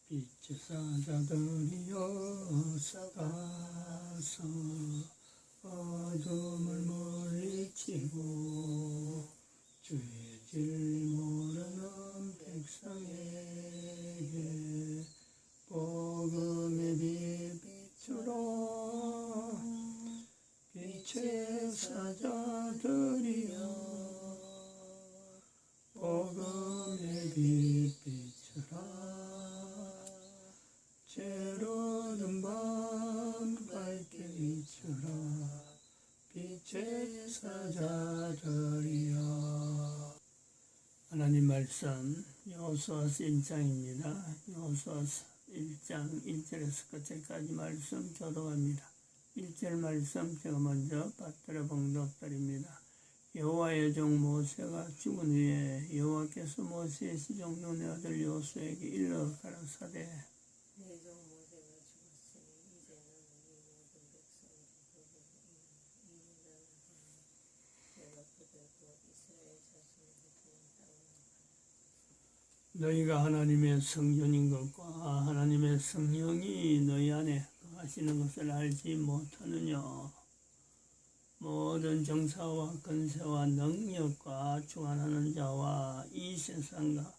빛의 사자들이여 싸가서 어둠을 물리치고 주의 진리 모르는 백성에게 복음의 빛 비추라. 빛의 사자들이여 복음의 빛 비추라. 죄로운 밤 밝게 비추라. 빛의 사자들이여. 하나님 말씀 여호수아서 1장입니다. 여호수아서 1장 1절에서 끝까지 말씀 교독합니다. 1절 말씀 제가 먼저 받들어 봉독드립니다. 여호와의 종 모세가 죽은 후에 여호와께서 모세의 시종 눈의 아들 여호수아에게 일러 가라사대 내 종 모세가 죽었으니 이제는 이 모든 백성이 내가 그들 곧 이스라엘 자손에게 땅을 너희가 하나님의 성전인 것과 하나님의 성령이 너희 안에 거하시는 것을 알지 못하느냐. 모든 정사와 권세와 능력과 주관하는 자와 이 세상과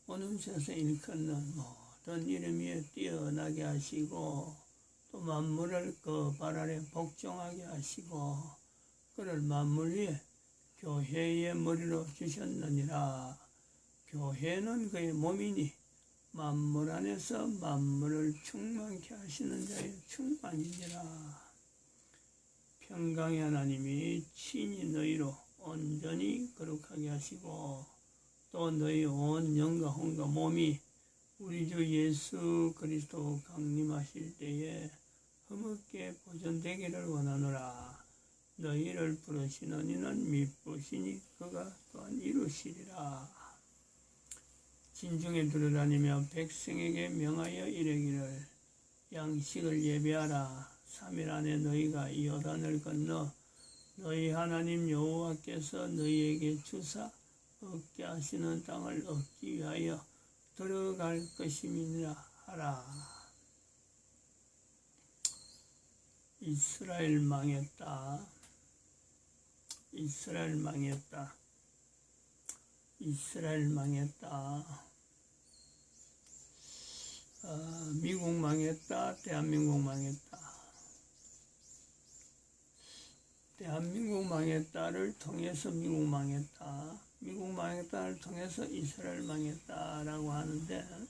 오는 세상에 일컫는 모든 이름 위에 뛰어나게 하시고 또 만물을 그 발 아래 복종하게 하시고 그를 만물 위에 교회의 머리로 주셨느니라. 교회는 그의 몸이니 만물 안에서 만물을 충만케 하시는 자의 충만이니라. 평강의 하나님이 친히 너희로 온전히 거룩하게 하시고 또 너희 온 영과 혼과 몸이 우리 주 예수 그리스도 강림하실 때에 흠없게 보존되기를 원하노라. 너희를 부르시는 이는 미쁘시니 그가 또한 이루시리라. 진중에 들어다니며 백성에게 명하여 이르기를 양식을 예배하라. 3일 안에 너희가 이 요단을 건너 너희 하나님 여호와께서 너희에게 주사 얻게 하시는 땅을 얻기 위하여 들어갈 것임이니라 하라. 이스라엘 망했다. 이스라엘 망했다. 이스라엘 망했다. 미국 망했다. 대한민국 망했다. 대한민국 망했다를 통해서 미국 망했다. 미국 망했다를 통해서 이스라엘 망했다라고 하는데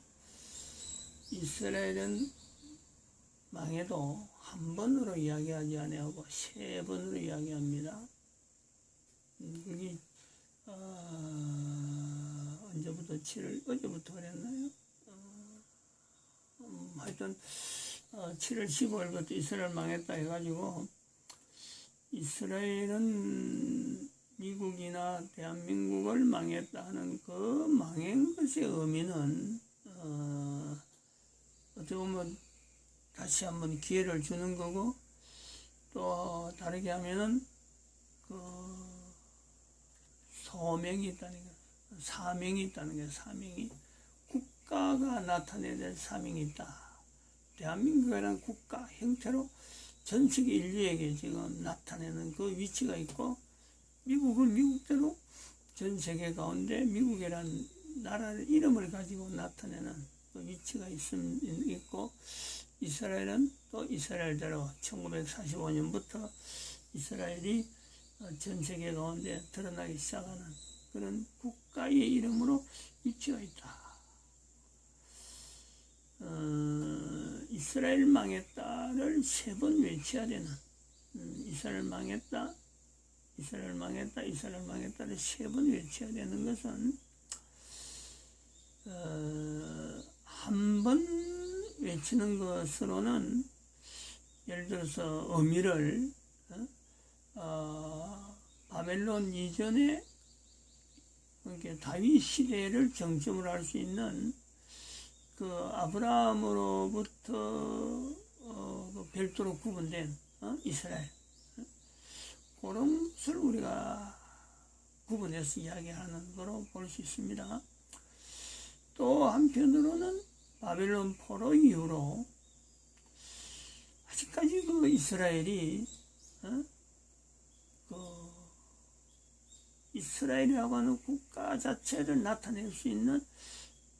이스라엘은 망해도 한 번으로 이야기하지 아니하고 세 번으로 이야기합니다. 그게 언제부터 7월 어제부터 그랬나요? 하여튼 7월 15일부터 이스라엘 망했다 해가지고 이스라엘은 미국이나 대한민국을 망했다 하는 그 망한 것의 의미는 어떻게 보면 다시 한번 기회를 주는 거고 또 다르게 하면은 그 소명이 있다는 거, 사명이 있다는 거예요. 사명이 국가가 나타내야 될 사명이 있다. 대한민국이라는 국가 형태로 전 세계 인류에게 지금 나타내는 그 위치가 있고 미국은 미국대로 전 세계 가운데 미국이라는 나라의 이름을 가지고 나타내는 그 위치가 있고 이스라엘은 또 이스라엘대로 1945년부터 이스라엘이 전 세계 가운데 드러나기 시작하는 그런 국가의 이름으로 위치가 있다. 이스라엘 망했다를 세 번 외쳐야 되는 이스라엘 망했다, 이스라엘 망했다, 이스라엘 망했다를 세 번 외쳐야 되는 것은 한 번 외치는 것으로는 예를 들어서 의미를 바벨론 이전에 그러니까 다윗 시대를 정점으로 할 수 있는 그 아브라함으로부터 별도로 구분된 이스라엘 그런 것을 우리가 구분해서 이야기하는 거로 볼 수 있습니다. 또 한편으로는 바벨론 포로 이후로 아직까지 그 이스라엘이 이스라엘이라고 하는 국가 자체를 나타낼 수 있는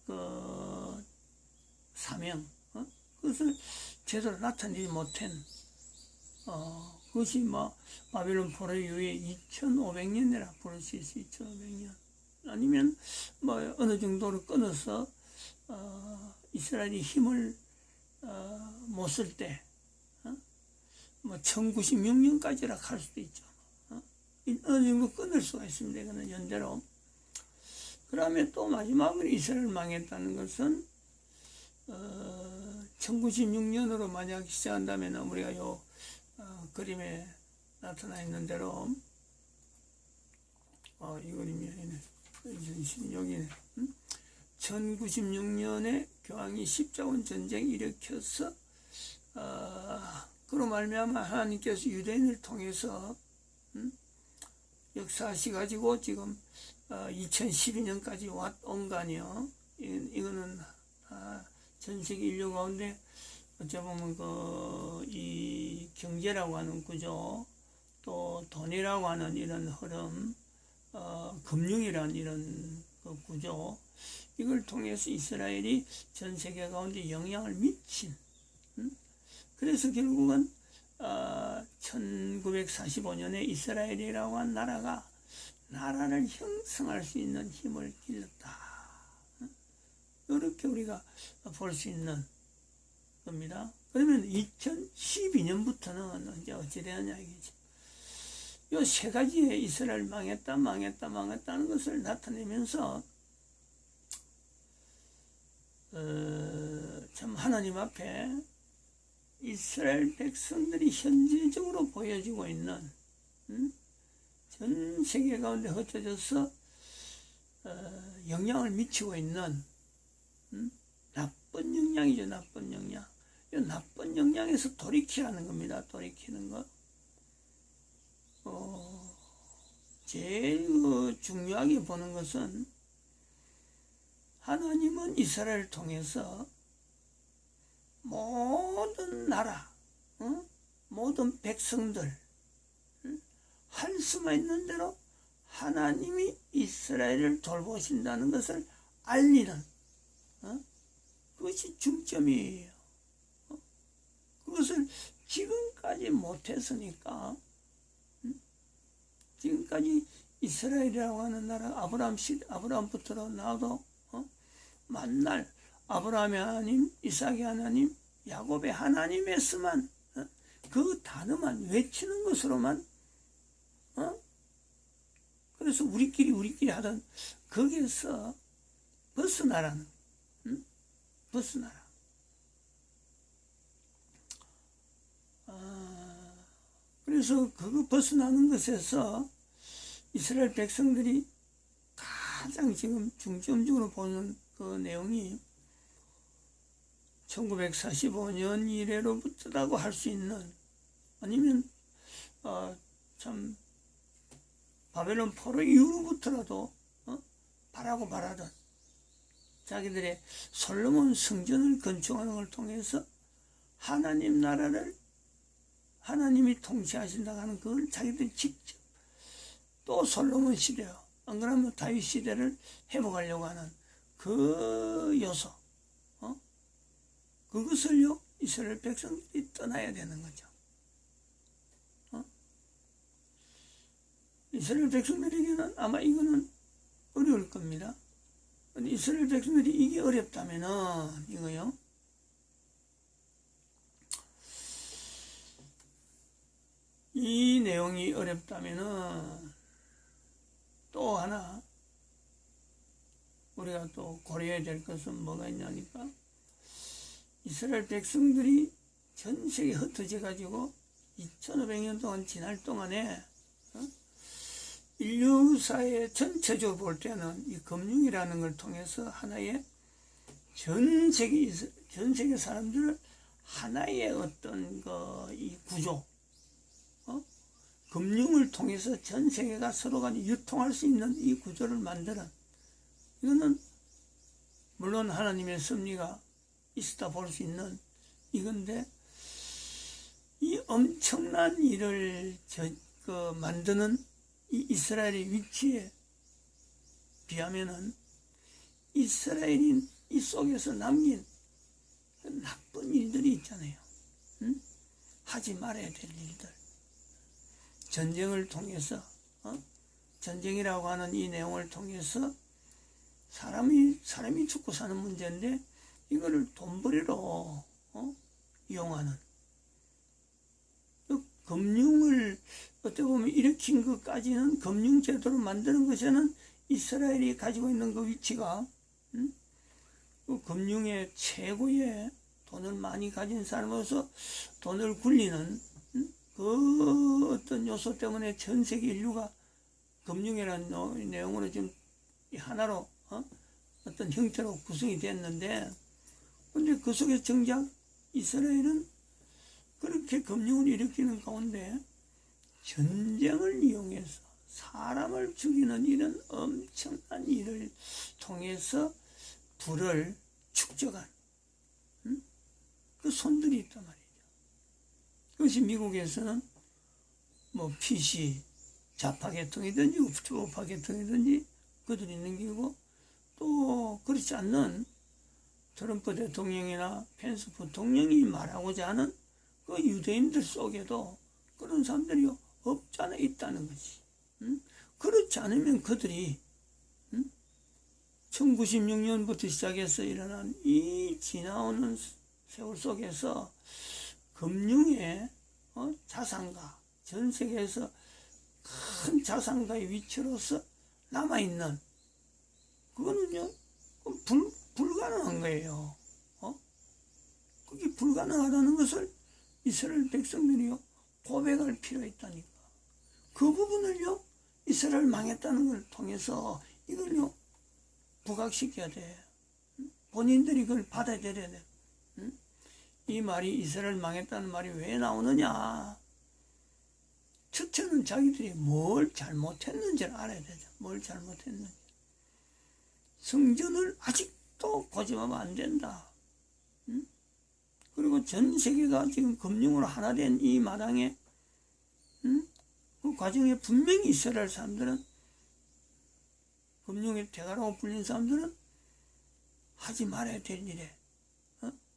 그 사명, 그것을 제대로 나타내지 못한 그것이 뭐 바벨론 포로 이후에 2500년이라 부를 수 있어. 2500년 아니면 뭐 어느 정도로 끊어서 이스라엘이 힘을 못 쓸 때 뭐 1096년까지라 할 수도 있죠. 어느 정도 끊을 수가 있습니다. 이거는 연대로. 그다음에 또 마지막으로 이스라엘 망했다는 것은 1096년으로 만약 시작한다면 우리가 요 그림에 나타나 있는 대로 이 그림이 여기네. 1096년에 교황이 십자군 전쟁 일으켜서 그로 말미암아 하나님께서 유대인을 통해서 역사하시가지고 지금 2012년까지 온 거 아니요. 이거는 전 세계 인류 가운데 어찌 보면 이 경제라고 하는 구조, 또 돈이라고 하는 이런 흐름, 금융이라는 이런 구조, 이걸 통해서 이스라엘이 전 세계 가운데 영향을 미친. 그래서 결국은 1945년에 이스라엘이라고 한 나라가 나라를 형성할 수 있는 힘을 길렀다. 이렇게 우리가 볼 수 있는 겁니다. 그러면 2012년부터는 이제 어찌 되느냐 이거지. 이 세 가지의 이스라엘 망했다는 것을 나타내면서 참 하나님 앞에 이스라엘 백성들이 현재적으로 보여지고 있는 전 세계 가운데 흩어져서 영향을 미치고 있는 나쁜 영향이죠. 나쁜 영향. 이 나쁜 영향에서 돌이키라는 겁니다. 돌이키는 것. 제일 중요하게 보는 것은 하나님은 이스라엘을 통해서 모든 나라, 모든 백성들 할 수만 있는 대로 하나님이 이스라엘을 돌보신다는 것을 알리는 그것이 중점이에요. 그것을 지금까지 못했으니까 지금까지 이스라엘이라고 하는 나라 아브라함부터 나와도 만날 아브라함의 하나님, 이삭의 하나님, 야곱의 하나님에서만 그 단어만 외치는 것으로만 그래서 우리끼리 하던 거기에서 벗어나라는 벗어나라. 그래서 그거 벗어나는 것에서 이스라엘 백성들이 가장 지금 중점적으로 보는 그 내용이 1945년 이래로부터라고 할 수 있는, 아니면 참 바벨론 포로 이후로부터라도 바라던 자기들의 솔로몬 성전을 건축하는 걸 통해서 하나님 나라를 하나님이 통치하신다고 하는 그걸 자기들이 직접 또 솔로몬 시대요, 안 그러면 다윗 시대를 회복하려고 하는 그 요소, 그것을요 이스라엘 백성들이 떠나야 되는 거죠. 이스라엘 백성들에게는 아마 이거는 어려울 겁니다. 근데 이스라엘 백성들이 이게 어렵다면은 이거요, 이 내용이 어렵다면은 또 하나 우리가 또 고려해야 될 것은 뭐가 있냐니까, 이스라엘 백성들이 전 세계에 흩어져 가지고 2500년 동안 지날 동안에 인류사의 전체적으로 볼 때는 이 금융이라는 걸 통해서 하나의 전 세계 사람들을 하나의 어떤 이 구조, 금융을 통해서 전 세계가 서로 간에 유통할 수 있는 이 구조를 만드는, 이거는 물론 하나님의 섭리가 있다 볼 수 있는 이건데, 이 엄청난 일을 만드는 이 이스라엘의 위치에 비하면은 이스라엘이 이 속에서 남긴 그 나쁜 일들이 있잖아요. 응? 하지 말아야 될 일들. 전쟁을 통해서, 전쟁이라고 하는 이 내용을 통해서 사람이 죽고 사는 문제인데, 이거를 돈벌이로 이용하는, 금융을 어떻게 보면 일으킨 것까지는, 금융제도를 만드는 것에는 이스라엘이 가지고 있는 그 위치가, 그 금융의 최고의 돈을 많이 가진 사람으로서 돈을 굴리는 그 어떤 요소 때문에 전 세계 인류가 금융이라는 내용으로 지금 하나로 어떤 형태로 구성이 됐는데, 근데 그 속에 정작 이스라엘은 그렇게 금융을 일으키는 가운데 전쟁을 이용해서 사람을 죽이는 이런 엄청난 일을 통해서 부를 축적한 그 손들이 있단 말이죠. 그것이 미국에서는 뭐 PC 좌파 계통이든지 우파 계통이든지 그들이 넘기고, 또 그렇지 않는 트럼프 대통령이나 펜스 부통령이 말하고자 하는 그 유대인들 속에도 그런 사람들이 없지 않아 있다는 것이. 그렇지 않으면 그들이 1996년부터 시작해서 일어난 이 지나오는 세월 속에서 금융의 자산가, 전 세계에서 큰 자산가의 위치로서 남아있는, 그거는요 불가능한 거예요. 그게 불가능하다는 것을 이스라엘 백성들이요 고백할 필요가 있다니까. 그 부분을요 이스라엘 망했다는 걸 통해서 이걸요 부각시켜야 돼. 본인들이 그걸 받아들여야 돼. 이 말이, 이스라엘 망했다는 말이 왜 나오느냐. 첫째는 자기들이 뭘 잘못했는지를 알아야 되죠. 뭘 잘못했는지. 성전을 아직도 고집하면 안 된다. 그리고 전 세계가 지금 금융으로 하나 된 이 마당에, 그 과정에 분명히 이스라엘 사람들은, 금융의 대가라고 불린 사람들은 하지 말아야 될 일에,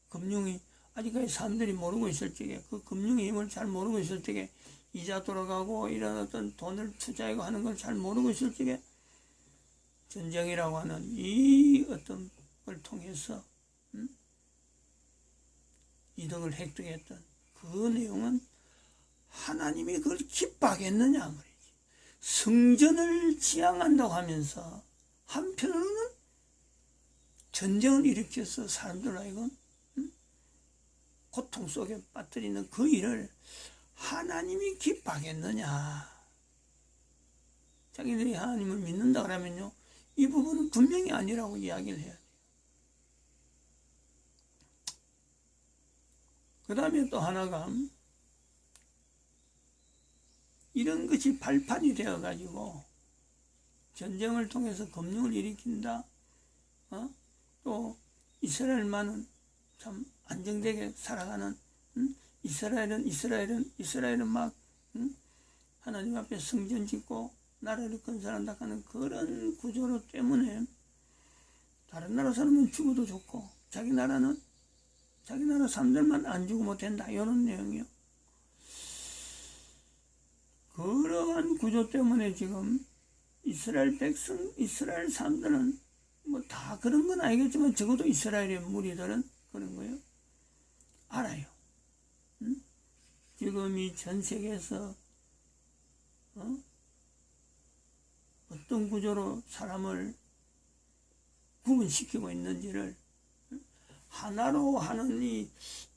금융이 아직까지 사람들이 모르고 있을 적에, 그 금융의 힘을 잘 모르고 있을 적에, 이자 돌아가고 이런 어떤 돈을 투자하고 하는 걸 잘 모르고 있을 적에, 전쟁이라고 하는 이 어떤 걸 통해서 이득을 획득했던 그 내용은 하나님이 그걸 기뻐하겠느냐 말이지. 성전을 지향한다고 하면서 한편으로는 전쟁을 일으켜서 사람들 하여금 고통 속에 빠뜨리는 그 일을 하나님이 기뻐하겠느냐. 자기들이 하나님을 믿는다 그러면요 이 부분은 분명히 아니라고 이야기를 해야 돼요. 그 다음에 또 하나가, 이런 것이 발판이 되어 가지고 전쟁을 통해서 금융을 일으킨다. 또 이스라엘만은 참 안정되게 살아가는, 이스라엘은 막 하나님 앞에 성전 짓고 나라를 건설한다 하는 그런 구조로 때문에 다른 나라 사람은 죽어도 좋고 자기 나라 사람들만 안 죽으면 된다, 이런 내용이요. 그러한 구조 때문에 지금 이스라엘 사람들은 뭐 다 그런 건 아니겠지만 적어도 이스라엘의 무리들은 그런 거예요. 알아요. 지금 이 전 세계에서 어떤 구조로 사람을 구분시키고 있는지를, 하나로 하는 이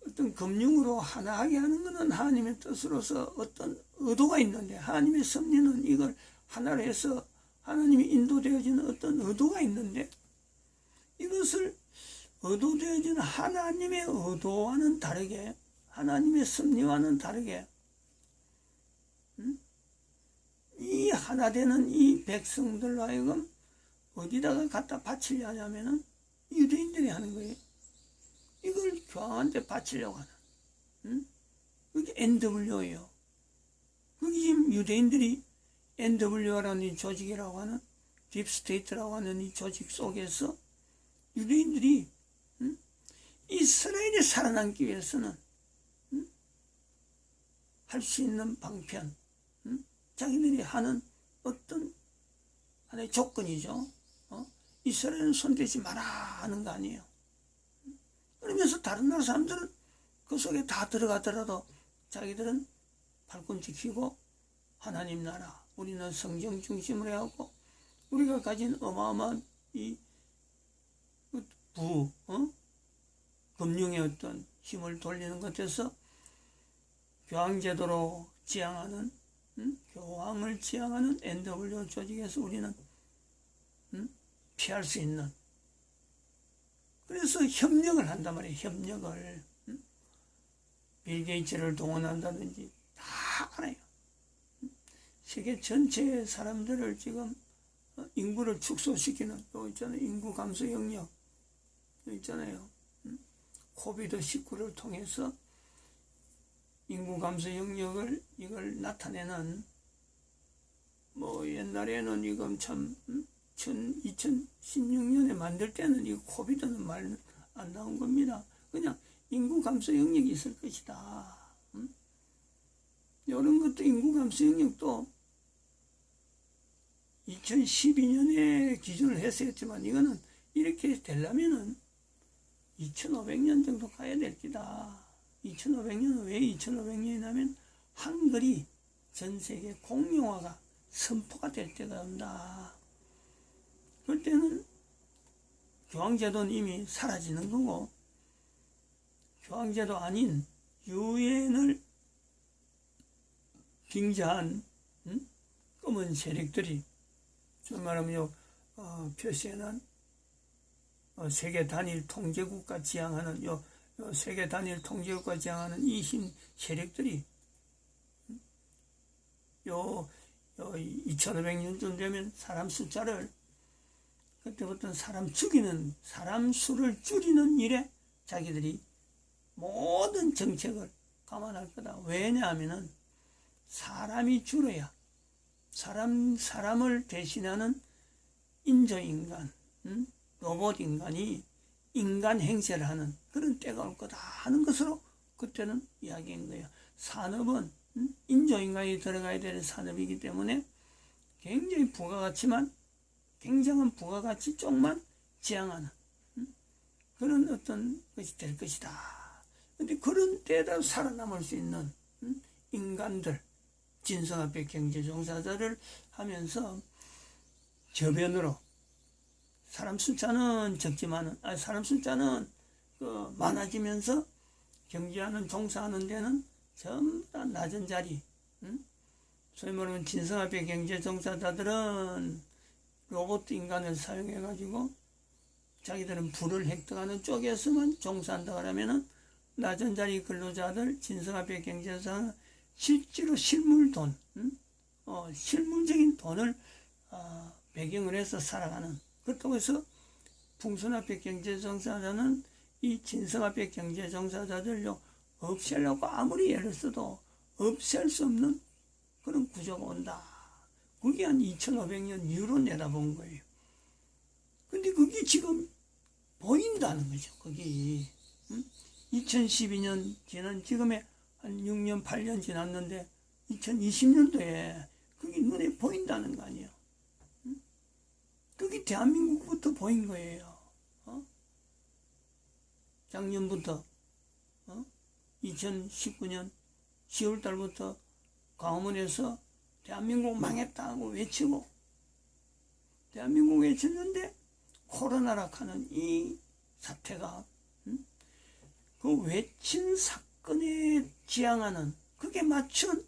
어떤 금융으로 하나하게 하는 것은 하나님의 뜻으로서 어떤 의도가 있는데, 하나님의 섭리는 이걸 하나로 해서 하나님이 인도되어지는 어떤 의도가 있는데, 이것을 의도되어지는 하나님의 의도와는 다르게, 하나님의 섭리와는 다르게 이 하나 되는 이 백성들로 하여금 어디다가 갖다 바치려 하냐면은 유대인들이 하는 거예요. 이거 교황한테 바치려고 하는, 그게 NWO예요. 그게 지금 유대인들이 NWO라는 이 조직이라고 하는, 딥스테이트라고 하는 이 조직 속에서 유대인들이 이스라엘이 살아남기 위해서는 할 수 있는 방편, 자기들이 하는 어떤 하나의 조건이죠. 이스라엘은 손대지 마라 하는 거 아니에요. 그러면서 다른 나라 사람들은 그 속에 다 들어가더라도 자기들은 발꿈치 켜고 하나님 나라, 우리는 성경 중심으로 해갖고 우리가 가진 어마어마한 이 금융의 어떤 힘을 돌리는 것에서 교황제도로 지향하는, 교황을 지향하는 NW 조직에서 우리는 피할 수 있는, 그래서 협력을 한단 말이에요. 협력을. 빌 게이츠를 동원한다든지 다 알아요. 세계 전체의 사람들을 지금 인구를 축소시키는, 또 있잖아요. 인구 감소 영역. 있잖아요. 코비드19를 통해서 인구 감소 영역을 이걸 나타내는, 뭐 옛날에는 이건 참 2016년에 만들 때는 이 코비드는 말 안 나온 겁니다. 그냥 인구 감소 영역이 있을 것이다. 이런 것도 인구 감소 영역도 2012년에 기준을 했었지만 이거는 이렇게 되려면은 2500년 정도 가야 될 기다. 2500년은 왜 2500년이냐면 한글이 전 세계 공용화가 선포가 될 때가 온다. 그럴 때는 교황제도는 이미 사라지는 거고, 교황제도 아닌 유엔을 빙자한 검은 세력들이, 좀 말하면 표시해놓은 세계 단일 통제국가 지향하는 세계 단일 통제국가 지향하는 이 힘 세력들이 2500년쯤 되면 사람 숫자를, 그때부터는 사람 수를 줄이는 일에 자기들이 모든 정책을 감안할 거다. 왜냐하면은 사람이 줄어야 사람을 대신하는 인조인간, 로봇 인간이 인간 행세를 하는 그런 때가 올 거다 하는 것으로 그때는 이야기한 거예요. 산업은 인조인간이 들어가야 되는 산업이기 때문에 굉장히 굉장한 부가가치 쪽만 지향하는 그런 어떤 것이 될 것이다. 근데 그런 때에다 살아남을 수 있는 인간들, 진성합의 경제종사자를 하면서 저변으로 사람 숫자는 적지만은, 사람 숫자는 많아지면서 경제하는, 종사하는 데는 전부 다 낮은 자리. 소위 말하면 진성합의 경제종사자들은 로봇 인간을 사용해가지고 자기들은 부를 획득하는 쪽에서만 종사한다 그러면은 낮은 자리 근로자들, 진성합의 경제종사는 실제로 실물돈, 실물적인 돈을 배경을 해서 살아가는, 그렇다고 해서 풍선합의 경제종사자는 이 진성합의 경제종사자들요 없애려고 아무리 애를 써도 없앨 수 없는 그런 구조가 온다. 그게 한 2500년 이후로 내다본 거예요. 근데 그게 지금 보인다는 거죠. 그게 2012년 지난 지금에 한 6년 8년 지났는데 2020년도에 그게 눈에 보인다는 거 아니에요. 그게 대한민국부터 보인 거예요. 작년부터 2019년 10월 달부터 광화문에서 대한민국 망했다고 외치고, 대한민국 외쳤는데 코로나라 하는 이 사태가 그 외친 사건에 지향하는, 그게 맞춘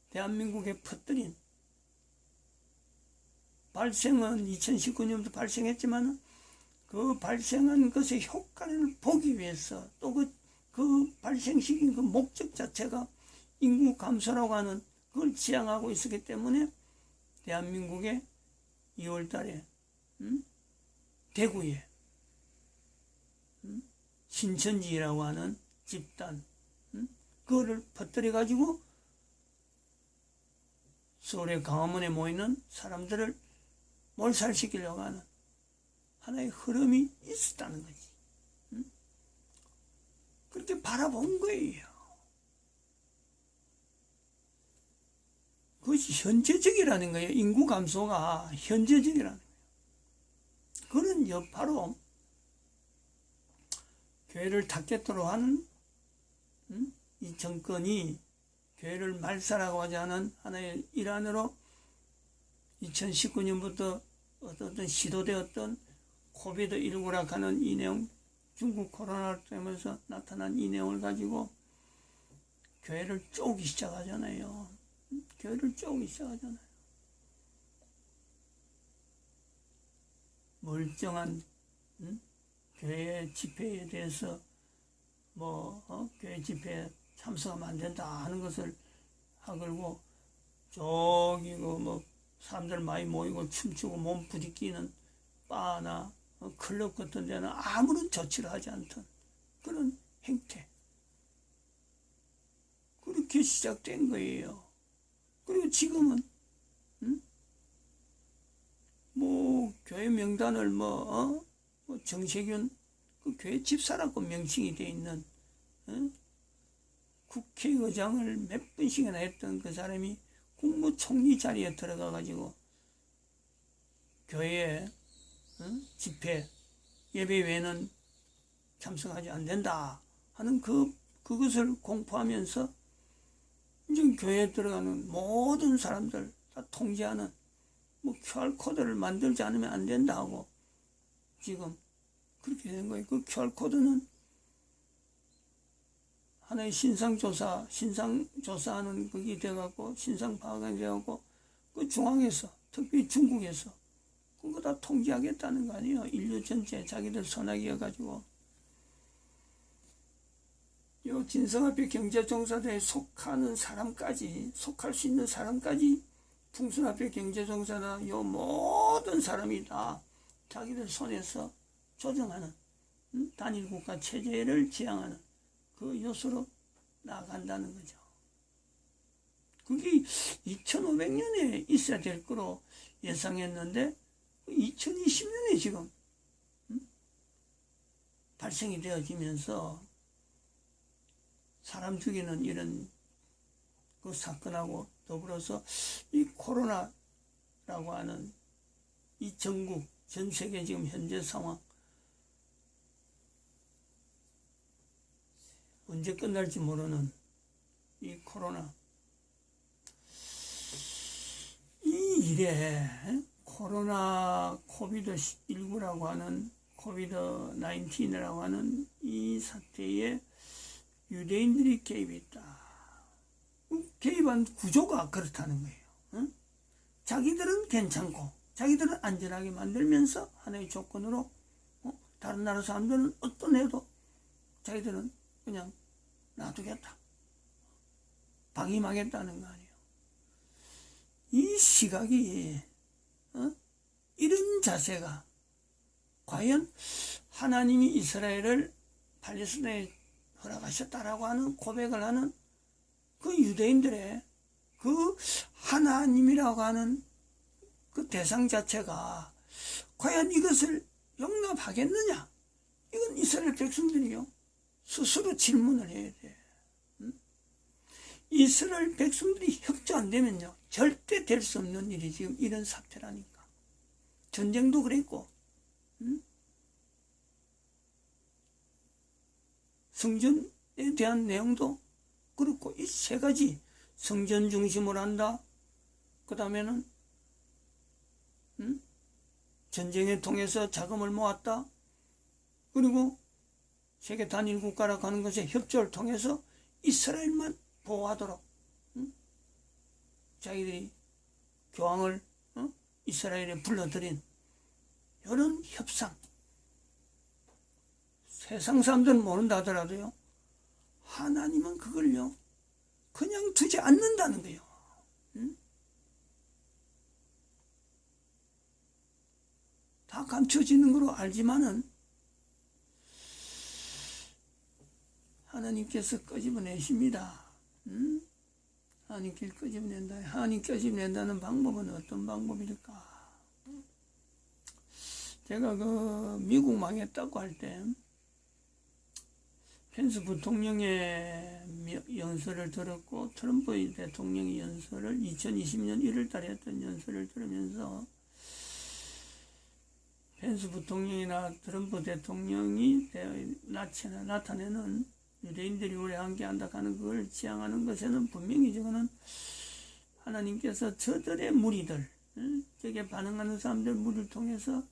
대한민국에 퍼뜨린, 발생은 2019년부터 발생했지만 그 발생한 것의 효과를 보기 위해서 또 그 발생시킨 그 목적 자체가 인구 감소라고 하는 그걸 지향하고 있었기 때문에 대한민국의 2월 달에 대구에 신천지라고 하는 집단, 그거를 퍼뜨려 가지고 서울의 광화문에 모이는 사람들을 몰살시키려고 하는 하나의 흐름이 있었다는 거지. 그렇게 바라본 거예요. 그것이 현재적이라는 거예요. 인구 감소가 현재적이라는 거예요. 그런 여파로 교회를 닫겠도록 하는 이 정권이 교회를 말살하고 하지 않은 하나의 일환으로 2019년부터 어떤 시도되었던 코비드19라 하는 이 내용, 중국 코로나를 때문에 나타난 이 내용을 가지고 교회를 쪼기 시작하잖아요. 교회를 쪼기 시작하잖아요. 멀쩡한 교회 집회에 대해서 교회 집회에 참석하면 안 된다 하는 것을 하걸고 저기 사람들 많이 모이고 춤추고 몸 부딪히는 바나 클럽 같은 데는 아무런 조치를 하지 않던 그런 행태. 그렇게 시작된 거예요. 그리고 지금은 교회 명단을 정세균 그 교회 집사라고 명칭이 돼 있는 국회의장을 몇 번씩이나 했던 그 사람이 국무총리 자리에 들어가 가지고 교회 집회 예배 외에는 참석하지 안 된다 하는 그것을 공포하면서 이제 교회에 들어가는 모든 사람들 다 통제하는 QR코드를 만들지 않으면 안 된다 하고 지금 그렇게 된 거예요. 그 QR코드는 하나의 신상조사하는 그게 돼갖고, 신상파악이 돼갖고, 그 중앙에서, 특히 중국에서, 그거 다 통제하겠다는 거 아니에요. 인류 전체 자기들 손아귀여가지고. 요 진성합의 경제종사대에 속할 수 있는 사람까지, 풍순합의 경제종사다, 요 모든 사람이 다 자기들 손에서 조정하는, 단일국가 체제를 지향하는, 그 요소로 나간다는 거죠. 그게 2500년에 있어야 될 거로 예상했는데 2020년에 지금 발생이 되어지면서 사람 죽이는 이런 그 사건하고 더불어서 이 코로나라고 하는 이 전국 전 세계 지금 현재 상황 언제 끝날지 모르는 이 코로나 이 일에 코로나 코비드19라고 하는 코비드19이라고 하는 이 사태에 유대인들이 개입했다. 개입한 구조가 그렇다는 거예요. 자기들은 괜찮고 자기들은 안전하게 만들면서 하나의 조건으로 다른 나라 사람들은 어떤 해도 자기들은 그냥 놔두겠다. 방임하겠다는 거 아니에요. 이 시각이 이런 자세가 과연 하나님이 이스라엘을 팔레스타인에 허락하셨다라고 하는 고백을 하는 그 유대인들의 그 하나님이라고 하는 그 대상 자체가 과연 이것을 용납하겠느냐? 이건 이스라엘 백성들이요. 스스로 질문을 해야 돼. 이스라엘 백성들이 협조 안 되면요. 절대 될 수 없는 일이 지금 이런 사태라니까. 전쟁도 그랬고, 성전에 대한 내용도 그렇고, 이 세 가지. 성전 중심으로 한다. 그 다음에는, 전쟁을 통해서 자금을 모았다. 그리고 세계 단일 국가라고 하는 것에 협조를 통해서 이스라엘만 보호하도록 자기들이 교황을 이스라엘에 불러들인 이런 협상. 세상 사람들은 모른다 하더라도요. 하나님은 그걸요. 그냥 두지 않는다는 거예요. 다 감춰지는 거로 알지만은 하나님께서 끄집어내십니다. 하나님께 끄집어낸다. 하나님 끄집어낸다는 방법은 어떤 방법일까? 제가 미국 망했다고 할 때 펜스 부통령의 연설을 들었고 트럼프 대통령의 연설을 2020년 1월 달에 했던 연설을 들으면서 펜스 부통령이나 트럼프 대통령이 나타내는 유대인들이 우리 함께 한다 하는 그걸 지향하는 것에는 분명히 저거는 하나님께서 저들의 무리들, 저게 반응하는 사람들 무리를 통해서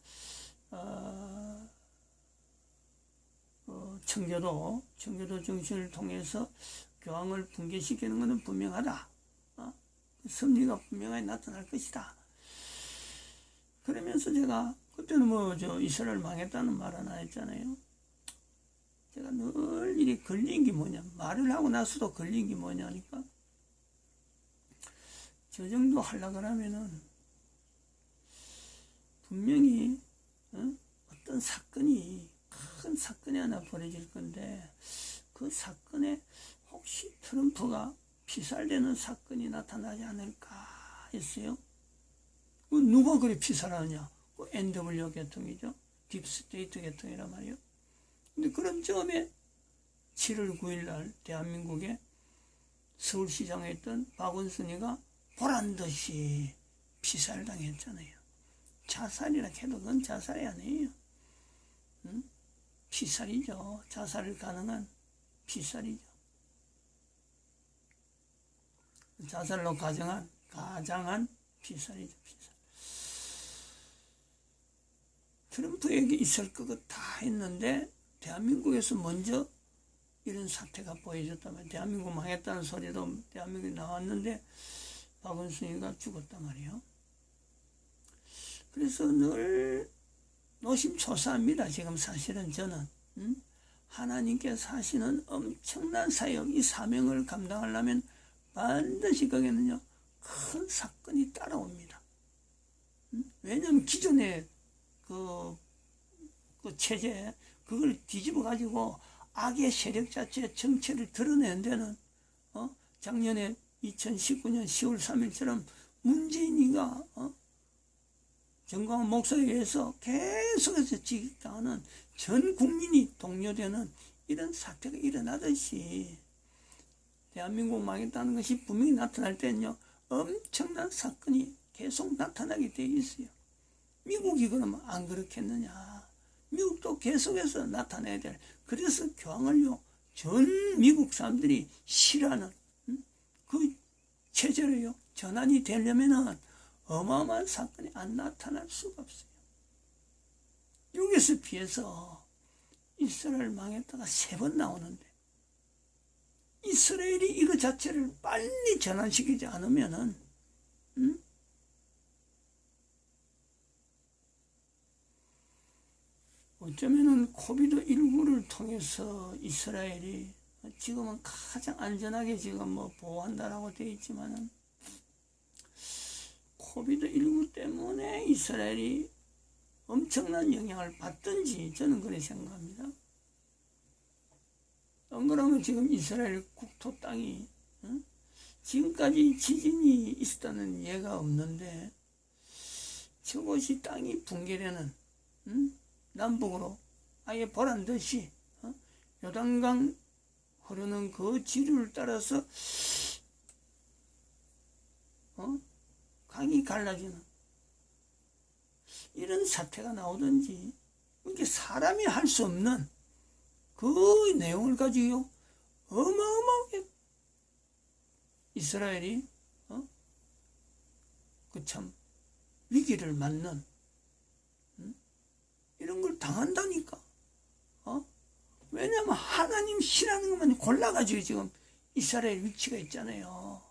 청교도 정신을 통해서 교황을 붕괴시키는 것은 분명하다. 섭리가 분명하게 나타날 것이다. 그러면서 제가 그때는 이스라엘 망했다는 말 하나 했잖아요. 제가 늘 이리 걸린 게 뭐냐, 말을 하고 나서도 걸린 게 뭐냐니까, 저 정도 하려고 하면은 분명히 어떤 사건이, 큰 사건이 하나 벌어질 건데 그 사건에 혹시 트럼프가 피살되는 사건이 나타나지 않을까 했어요. 누가 그래 피살하느냐? NW 계통이죠. 딥스테이트 계통이란 말이에요. 근데 그런 점에 7월 9일 날 대한민국에 서울시장에 있던 박원순이가 보란듯이 피살당했잖아요. 자살이라 해도 그건 자살이 아니에요. 피살이죠. 자살을 가능한 피살이죠. 자살로 가장한 피살이죠. 피살. 트럼프에게 있을 것 다 했는데 대한민국에서 먼저 이런 사태가 보여졌다면, 대한민국 망했다는 소리도 대한민국에 나왔는데 박원순이가 죽었단 말이에요. 그래서 늘 노심초사합니다. 지금 사실은 저는 하나님께서 하시는 엄청난 사역, 이 사명을 감당하려면 반드시 거기는요 큰 사건이 따라옵니다. 왜냐하면 기존의 그 체제, 그걸 뒤집어 가지고 악의 세력 자체의 정체를 드러내는 데는 작년에 2019년 10월 3일처럼 문재인이가 정광훈 목사에 의해서 계속해서 지적당하는, 전 국민이 동요되는 이런 사태가 일어나듯이 대한민국 망했다는 것이 분명히 나타날 때는요 엄청난 사건이 계속 나타나게 되어 있어요. 미국이 그러면 안 그렇겠느냐? 미국도 계속해서 나타내야 될, 그래서 교황을요 전 미국 사람들이 싫어하는 그 체제로요 전환이 되려면은 어마어마한 사건이 안 나타날 수가 없어요. 여기서 비해서 이스라엘 망했다가 3번 나오는데, 이스라엘이 이거 자체를 빨리 전환시키지 않으면은 어쩌면은 코비드19를 통해서 이스라엘이 지금은 가장 안전하게 지금 보호한다라고 되어 있지만은 코비드19 때문에 이스라엘이 엄청난 영향을 받든지 저는 그렇게 생각합니다. 안 그러면 지금 이스라엘 국토 땅이 지금까지 지진이 있었다는 예가 없는데 저것이 땅이 붕괴되는 남북으로 아예 보란듯이 요단강 흐르는 그 지류를 따라서 강이 갈라지는 이런 사태가 나오든지, 이게 사람이 할 수 없는 그 내용을 가지고 어마어마하게 이스라엘이 그 참 위기를 맞는 이런 걸 당한다니까. 왜냐하면 하나님 신하는 것만 골라가지고 지금 이스라엘 위치가 있잖아요.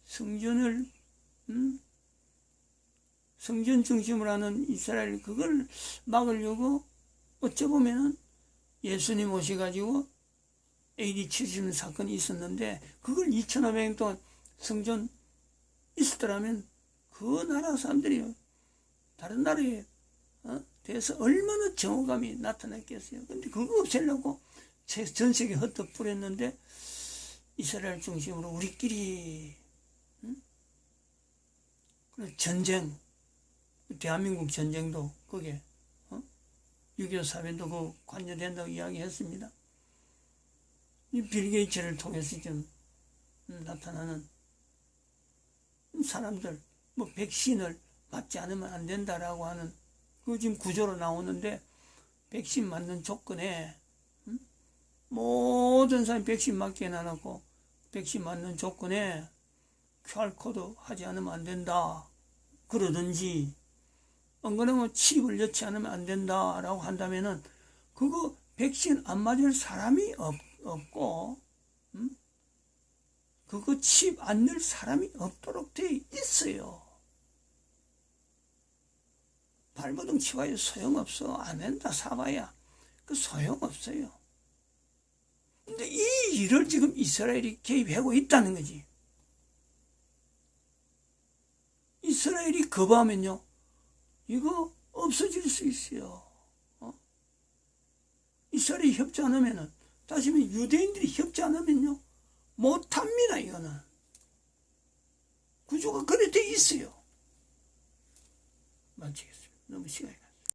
성전을 성전 중심으로 하는 이스라엘, 그걸 막으려고 어찌 보면은 예수님 오셔가지고 AD 70년 사건이 있었는데, 그걸 2500년 동안 성전 있었더라면 그 나라 사람들이 다른 나라에 대해서 얼마나 정오감이 나타났겠어요. 근데 그거 없애려고 전 세계 흩어 뿌렸는데 이스라엘 중심으로 우리끼리 전쟁, 대한민국 전쟁도 거기에 6.25 사변도 그 관여된다고 이야기했습니다. 이 빌 게이츠를 통해서 지금 나타나는 사람들, 뭐 백신을 맞지 않으면 안 된다라고 하는 그 지금 구조로 나오는데, 백신 맞는 조건에 모든 사람이 백신 맞게 해놔놓고 백신 맞는 조건에 QR코드 하지 않으면 안 된다 그러든지, 엉거는 칩을 넣지 않으면 안 된다라고 한다면은 그거 백신 안 맞을 사람이 없고 그거 칩 안 넣을 사람이 없도록 돼 있어요. 발버둥 치봐야 소용없어. 안 된다 사봐야 그 소용없어요. 근데 이 일을 지금 이스라엘이 개입하고 있다는 거지. 이스라엘이 거부하면요 이거 없어질 수 있어요. 이스라엘이 협조 안 하면은, 다시 말해 유대인들이 협조 안 하면요 못합니다. 이거는 구조가 그래 돼 있어요. 마치겠습니다. 너무 시간이